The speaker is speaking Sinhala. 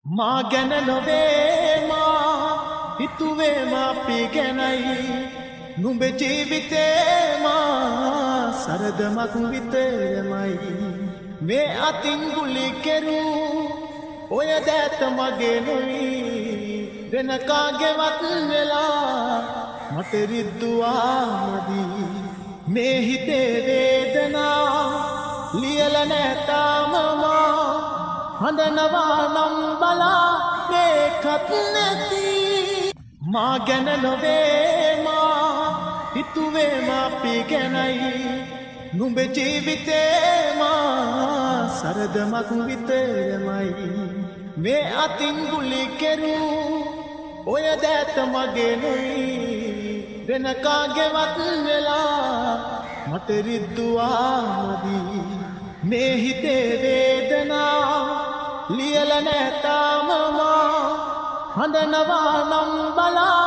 මා ගැන නොවේ මා හිතුවේ මාපි ගැනයි නුඹේ ජීවිතේ මා සරදමක් විතරමයි මේ අතින් ගුලි කෙරූ ඔය දැත මගේ නොයි වෙන කාගේවත් වෙලා මට රිද්දුවාමදි මේ හිතේ වේදනා ලියලා නැතාම මා හඳනවා නම් බලා මේකත් නැති මා ගැන නොවේ මා හිතුවේ මාපි ගැනයි නුඹේ ජීවිතේ මා සරදමක් විතරමයි මේ අතින් ගුලි කෙරූ ඔය දැත මගේ නොයි වෙන කාගේවත් වෙලා මට රිද්දුවාමදි මේ හිතේ වේදනා ලියලා නැතාම මා හඳනවා නම් බලා